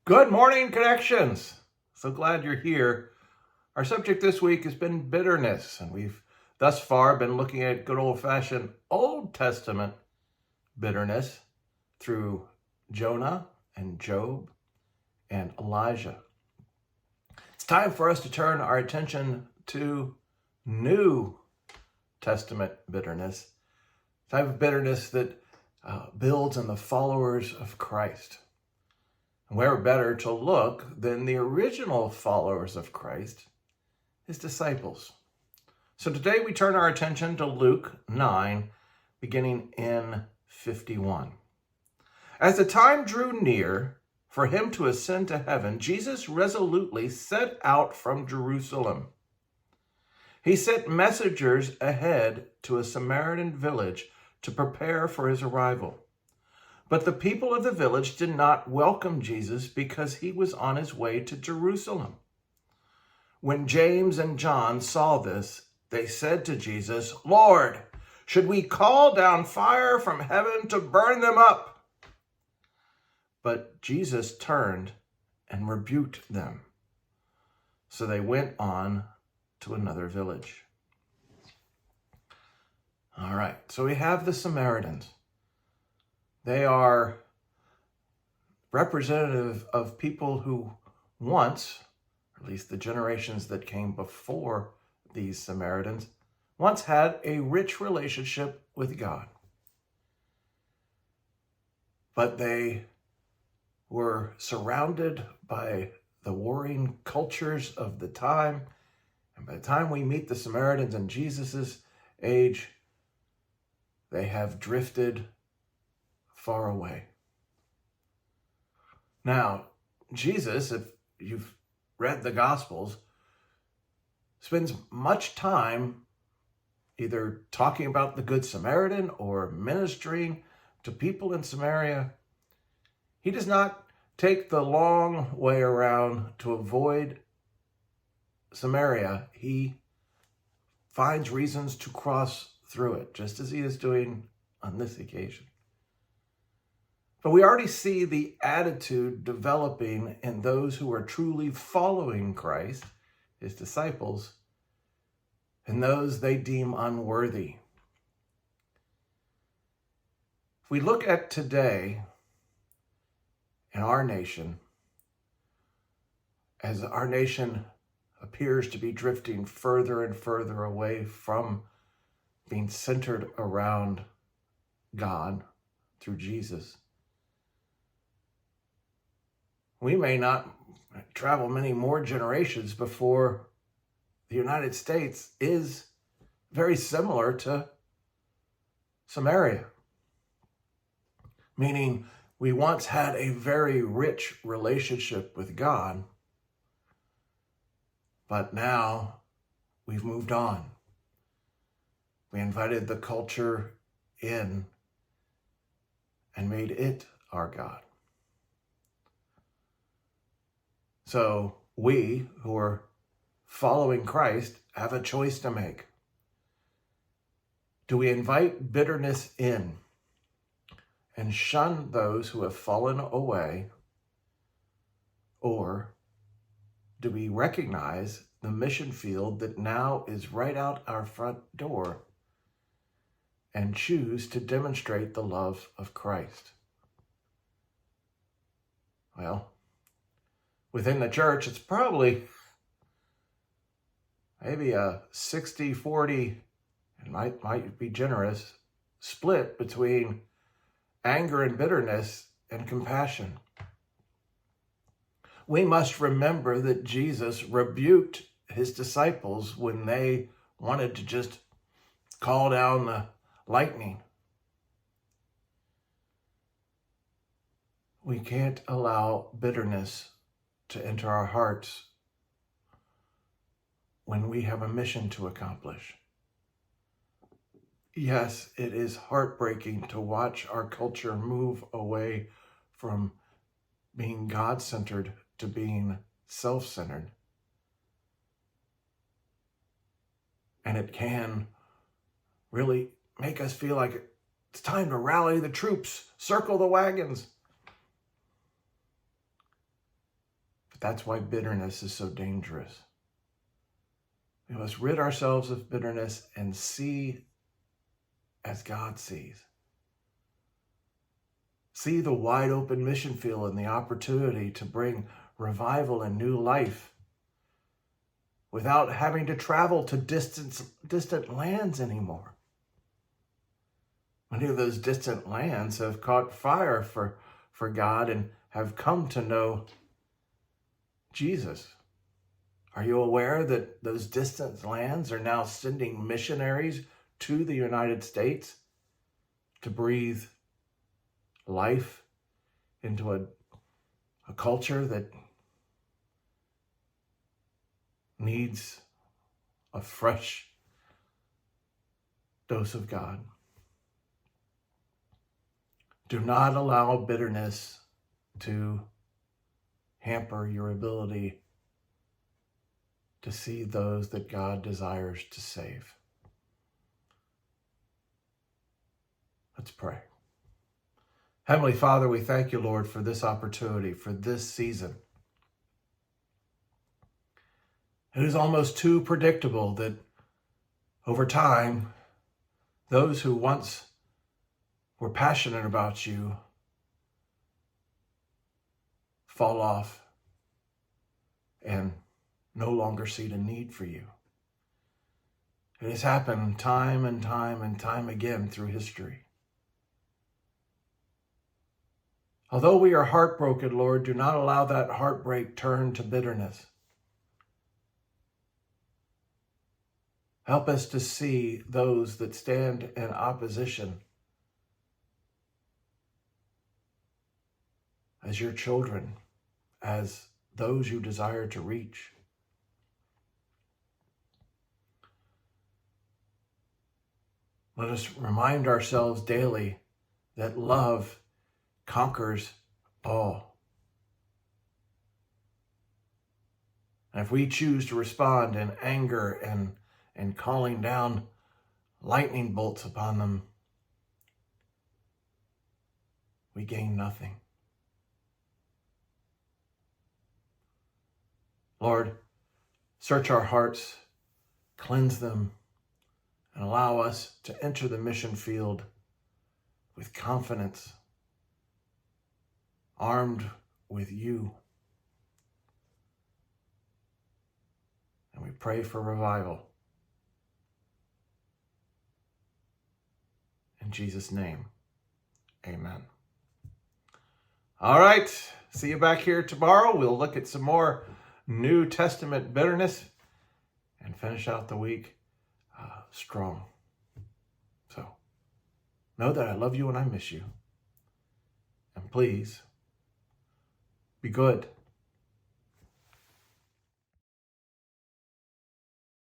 Good morning, Connections. So glad you're here. Our subject this week has been bitterness, and we've thus far been looking at good old-fashioned Old Testament bitterness through Jonah and Job and Elijah. It's time for us to turn our attention to New Testament bitterness, type of bitterness that builds in the followers of Christ. And where better to look than the original followers of Christ, his disciples. So today we turn our attention to Luke 9, beginning in 51. As the time drew near for him to ascend to heaven, Jesus resolutely set out from Jerusalem. He sent messengers ahead to a Samaritan village to prepare for his arrival. But the people of the village did not welcome Jesus because he was on his way to Jerusalem. When James and John saw this, they said to Jesus, "Lord, should we call down fire from heaven to burn them up?" But Jesus turned and rebuked them. So they went on to another village. All right, so we have the Samaritans. They are representative of people who once, or at least the generations that came before these Samaritans, once had a rich relationship with God. But they were surrounded by the warring cultures of the time. And by the time we meet the Samaritans in Jesus's age, they have drifted far away. Now, Jesus, if you've read the Gospels, spends much time either talking about the Good Samaritan or ministering to people in Samaria. He does not take the long way around to avoid Samaria. He finds reasons to cross through it, just as he is doing on this occasion. But we already see the attitude developing in those who are truly following Christ, his disciples, and those they deem unworthy. If we look at today in our nation, as our nation appears to be drifting further and further away from being centered around God through Jesus, we may not travel many more generations before the United States is very similar to Samaria. Meaning, we once had a very rich relationship with God, but now we've moved on. We invited the culture in and made it our God. So we who are following Christ have a choice to make. Do we invite bitterness in and shun those who have fallen away? Or do we recognize the mission field that now is right out our front door and choose to demonstrate the love of Christ? Well, within the church, it's probably maybe a 60-40, and might be generous, split between anger and bitterness and compassion. We must remember that Jesus rebuked his disciples when they wanted to just call down the lightning. We can't allow bitterness to enter our hearts when we have a mission to accomplish. Yes, it is heartbreaking to watch our culture move away from being God-centered to being self-centered. And it can really make us feel like it's time to rally the troops, circle the wagons. That's why bitterness is so dangerous. We must rid ourselves of bitterness and see as God sees. See the wide open mission field and the opportunity to bring revival and new life without having to travel to distant lands anymore. Many of those distant lands have caught fire for God and have come to know Jesus. Are you aware that those distant lands are now sending missionaries to the United States to breathe life into a culture that needs a fresh dose of God? Do not allow bitterness to hamper your ability to see those that God desires to save. Let's pray. Heavenly Father, we thank you, Lord, for this opportunity, for this season. It is almost too predictable that over time, those who once were passionate about you fall off and no longer see the need for you. It has happened time and time and time again through history. Although we are heartbroken, Lord, do not allow that heartbreak turn to bitterness. Help us to see those that stand in opposition as your children, as those you desire to reach. Let us remind ourselves daily that love conquers all. And if we choose to respond in anger and calling down lightning bolts upon them, we gain nothing. Lord, search our hearts, cleanse them, and allow us to enter the mission field with confidence, armed with you. And we pray for revival. In Jesus' name, amen. All right, see you back here tomorrow. We'll look at some more New Testament bitterness and finish out the week strong. So know that I love you and I miss you. And please be good.